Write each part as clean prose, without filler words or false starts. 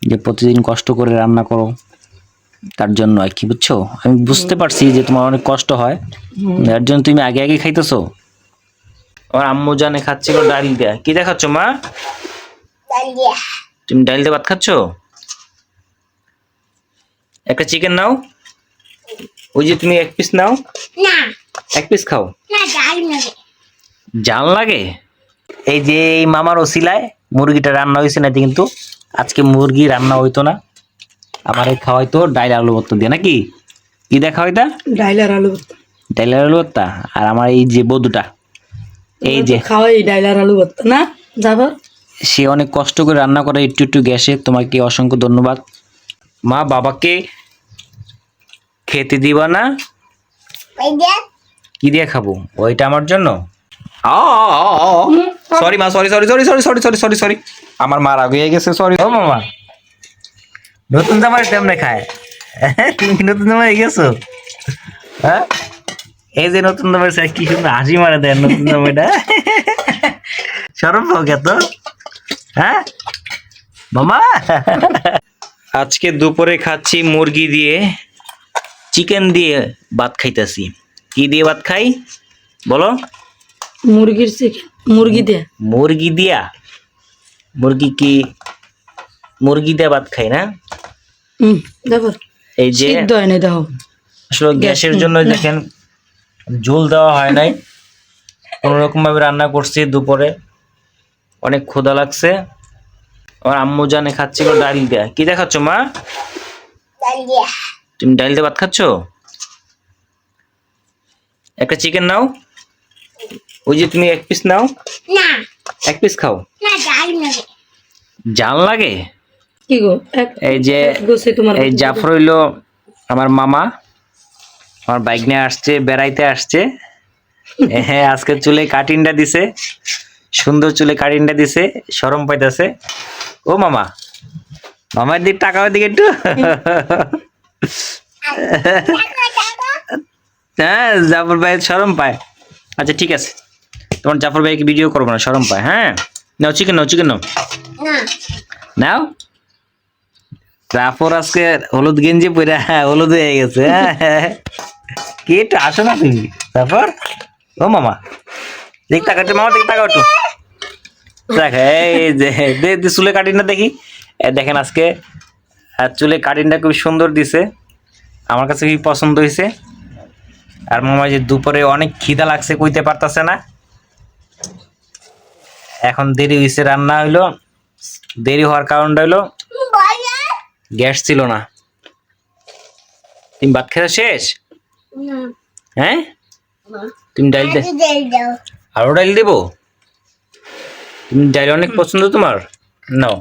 যে প্রতিদিন কষ্ট করে রান্না করো, তার জন্য আর কি, বুঝছো? আমি বুঝতে পারছি যে তোমার অনেক কষ্ট হয়, এর জন্য তুমি আগে আগে খাইতেছো। আমার আম্মু জানে খাচ্ছিল ডাল দিয়া। কি দেখাচ্ছ মা? তুমি ডাল দিয়ে ভাত খাচ্ছ? একটা চিকেন নাও, ওই যে তুমি এক পিস নাও, এক পিস খাও। জাল লাগে। এই যে এই মামার ওসিলায় মুরগিটা রান্না হয়েছে, না কিন্তু আজকে মুরগি রান্না হইতো না, আমার এই খাওয়াইতো ডাইল আলু ভর্তা দিয়ে। নাকি কি দেখা হইতা? ডাইল আর আলু ভর্তা। ডাইল আলু ভর্তা। আর আমার এই যে বধুটা, এই যে খাওয়াই ডাইল আর আলু ভর্তা না যাবো, সে অনেক কষ্ট করে রান্না করে একটু একটু গ্যাসে। তোমাকে অসংখ্য ধন্যবাদ মা। বাবাকে খেতে দিবা না? কি দিয়ে খাবো? ওইটা আমার জন্য। সরি মা, sorry sorry sorry sorry sorry sorry sorry sorry, আমার মা রাগ হয়ে গেছে, সরি। ও মামা, নতুন জামাই তেমনে খায়? তুমি কি নতুন জামাই গেছো? হ্যাঁ, এই যে নতুন জামাই কি সুন্দর হাসি মারে দেয় নতুন জামাইটা। সরম পাও কে তো? হ্যাঁ মামা, আজকে দুপুরে খাচ্ছি মুরগি দিয়ে, চিকেন দিয়ে ভাত খাইতেছি। কি দিয়ে ভাত খাই বলো? মুরগির চিকেন, মুরগি দিয়ে। মুরগি দিয়া? মুরগি কি মুরগি দিয়ে ভাত খাই না? দেখো এই যে সিদ্ধ হয় না, দেখো আসলে গ্যাসের জন্য দেখেন ঝোল দেওয়া হয় নাই, কোন রকম ভাবে রান্না করছি দুপুরে, অনেক ক্ষুধা লাগছে। আমার আম্মু জানে খাচ্ছিল ডাল দিয়া। কি দেখাচ্ছ মা? তুমি ডাল দিয়ে ভাত খাচ্ছ? একটা চিকেন নাও, ওই যে তুমি এক পিস নাও, এক পিস খাও। জাল লাগে। কি গো? এই যে তোমার এই জাফর হইলো আমার মামা, আমার বাইক নিয়ে আসছে, বেড়াইতে আসছে। হ্যাঁ, আজকে চুলে কাটিংটা দিছে, সুন্দর চুলে কাটিংটা দিছে, শরম পাইতেছে। ও মামা, মামার দিক টাকার দিকে একটু। হ্যাঁ, জাফর ভাই শরম পায়। আচ্ছা ঠিক আছে, তোমার জাফর ভাইকে ভিডিও করবো না, শরম পায়। হ্যাঁ নাও চিকেন, নাও চিকেন নাও, নাও। জাফর আজকে হলুদ গেঞ্জি পরে হলুদ হয়ে গেছে। কি একটু আসো না তুমি জাফর? ও মামা দেখ, টাকা একটু, মামা দেখ টাকা একটু দেখ। এই যে চুলে কাটিংটা দেখি, দেখেন আজকে চুলে কাটিংটা খুব সুন্দর দিছে, আমার কাছে খুবই পছন্দ হয়েছে। আর মামা যে দুপুরে অনেক খিদা লাগছে, কইতে পারতাছে না, এখন দেরি হয়েছে, রান্না হইলো, দেরি হওয়ার কারণটা হইলো গ্যাস ছিল না। তুমি ভাত খেতে শেষ? হ্যাঁ, তুমি ডাইল দে, আরো ডাইল দেবো? তুমি ডাইল অনেক পছন্দ তোমার, নাও।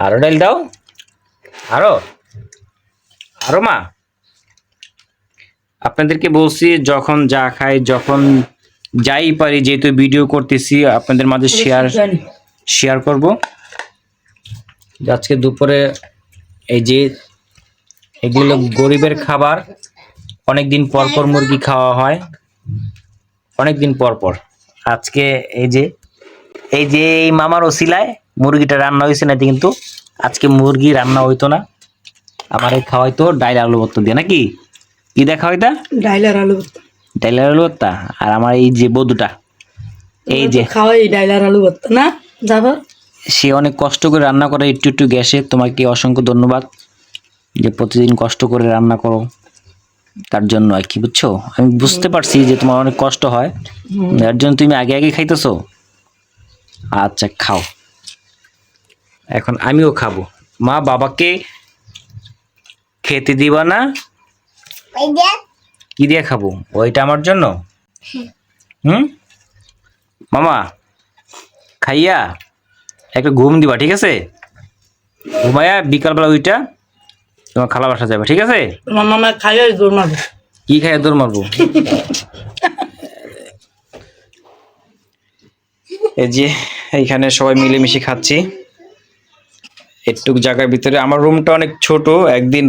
আরো ডাইল দাও, আরো আরো মা। আপনাদেরকে বলছি যখন যা খাই, যখন যাই পারি, যেহেতু ভিডিও করতেছি আপনাদের মাঝে শেয়ার করব। আজকে দুপুরে এই যে এগুলো গরিবের খাবার, অনেকদিন পর পর মুরগি খাওয়া হয়, অনেকদিন পর পর। আজকে এই যে এই মামার ওসিলায় মুরগিটা রান্না হয়েছে, না কিন্তু আজকে মুরগি রান্না হইতো না, আমার এই খাওয়াইতো ডাইল আলু ভর্তা দিয়ে। নাকি কি দেখা হইতা? ডাইল আর আলু ভর্তা। ডাইল আলু ভর্তা। আর আমার এই যে বধুটা, এই যে খাওয়াই ডাইল আর আলু ভর্তা না যাবো, সে অনেক কষ্ট করে রান্না করে একটু একটু গ্যাসে। তোমাকে অসংখ্য ধন্যবাদ যে প্রতিদিন কষ্ট করে রান্না করো, তার জন্য আর কি, বুঝছো? আমি বুঝতে পারছি যে তোমার অনেক কষ্ট হয়, এর জন্য তুমি আগে আগে খাইতেছো। আচ্ছা খাও, এখন আমিও খাবো। মা, বাবাকে খেতে দিবা না? কি দিয়ে খাবো? ওইটা আমার জন্য। মামা খাইয়া একটা ঘুম দিবা, ঠিক আছে? ঘুমাইয়া বিকালবেলা ওইটা তোমার খালা বাসা যাবে, ঠিক আছে? তোমার মামা খাইয়া দৌড় মারবো। কি খাইয়া দৌড় মারবো? এই যে এইখানে সবাই মিলেমিশে খাচ্ছি একটু জায়গার ভিতরে। আমার রুমটা অনেক ছোট, একদিন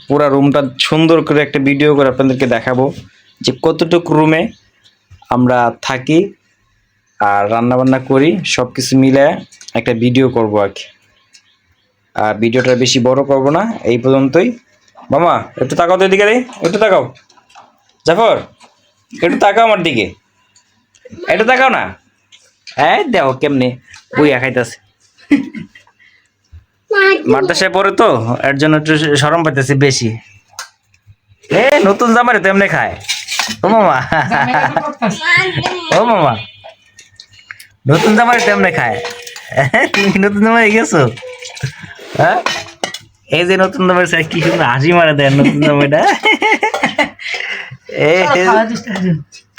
পুরা রুমটা সুন্দর করে একটা ভিডিও করে আপনাদেরকে দেখাবো যে কতটুকু রুমে আমরা থাকি। আর রান্না বান্না করি, সবকিছু মিলে একটা ভিডিও করব আর কি। আর ভিডিওটা বেশি বড় করব না, এই পর্যন্তই। মামা একটু তাকাও তো এদিকে রে, একটু তাকাও। জাফর একটু তাকাও আমার দিকে, একটু তাকাও না। হ্যাঁ দেখো কেমনে বুইয়া খাইতেছে। মাদ্রাসায় পড়ে তো, এর জন্য একটু শরম পাইতেছে বেশি। নতুন জামারে তো এমনি খায়। ও মামা, ও মামা, নতুন জামারে তো এমনি খায়। তুমি কি নতুন জামাই গেছো? হ্যাঁ, এই যে নতুন জামাই কি সুন্দর হাসি মারে দেয় নতুন জামাইটা।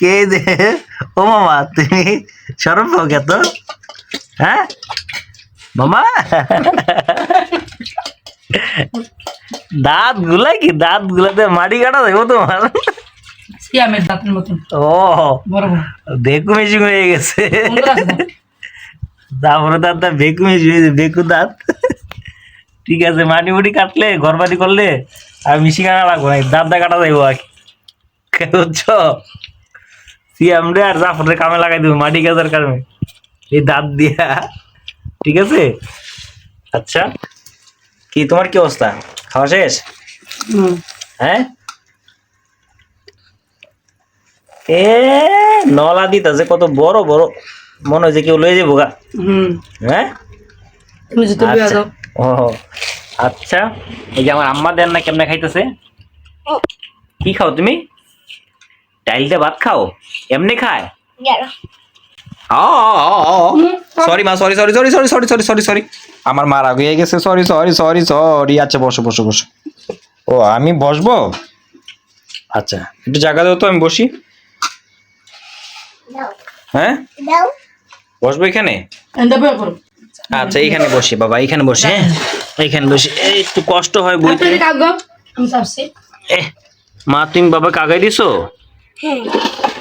কে যে, ও মামা তুমি শরম পাও কে তো? হ্যাঁ মামা, দাঁত গুলা কি, দাঁত গুলাতে মাটি কাটা দেবো তোমার। সিয়ামের দাঁতের মতন ও বড় বড় বেকু মেশিং হয়ে গেছে। সুন্দর আছে দাঁত। তারপরে দাঁত বেকু মেশিং হয়েছে, বেকু দাঁত। ঠিক আছে, মাটি মুটি কাটলে ঘর বাড়ি করলে আর মিশিং আনা লাগবো না, দাঁতটা কাটা যাইবো আর কি, বুঝছো? সিয়াম রে আর জাফরের কামে লাগাই দেবো মাটি কাজার কামে, এই দাঁত দিয়া। ঠিক আছে। আচ্ছা, কি তোমার কি অবস্থা, খাওয়া শেষ? হ্যাঁ, এ নলা দিতেছে কত বড় বড়, মনে হয় যে কেউ লয়ে যাবো গা। হ্যাঁ, তুমি যদি বিয়া যাও ও আচ্ছা, এই যে আমার আম্মা দেন না কেমনে খাইতেছে। কি খাও তুমি? ডাইলটা ভাত খাও? এমনি খায়? সরি মা, sorry sorry sorry sorry sorry sorry sorry sorry, আমার মা রাগ হয়ে গেছে, সরি সরি সরি সরি। আচ্ছা বসো বসো বসো। ও আমি বসবো? আচ্ছা একটু জায়গা দাও তো, আমি বসি। হ্যাঁ বসবো এখানে? এন্ডা বিয়া করো আচ্ছা এইখানে বসি বাবা, এইখানে বসি। হ্যাঁ এইখানে বসি, এই একটু কষ্ট হয় বইতে। আপনি কাগো আমি সাবসি মা তুমি বাবা কাগাই দিছো?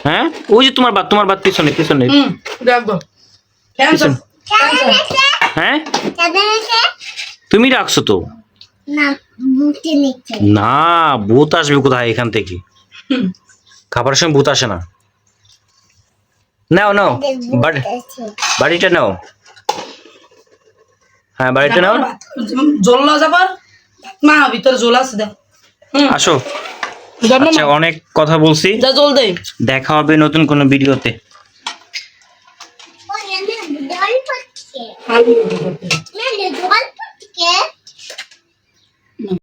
হ্যাঁ ওই যে তোমার বাত পিছনে পিছনে। দেখো ক্যান্সার হ্যাঁ তুমি রাখছো তো না, ভূত আসবে কোথায় এখান থেকে? খাবারের সময় ভূত আসে না। নাও নাও বাড়িটা নাও। হ্যাঁ বাড়িটা নাও। জল যাবার মা ভিতরে জল আছে দাও। আসো। আচ্ছা অনেক কথা বলছি, যা জল দেই। দেখা হবে নতুন কোনো ভিডিওতে।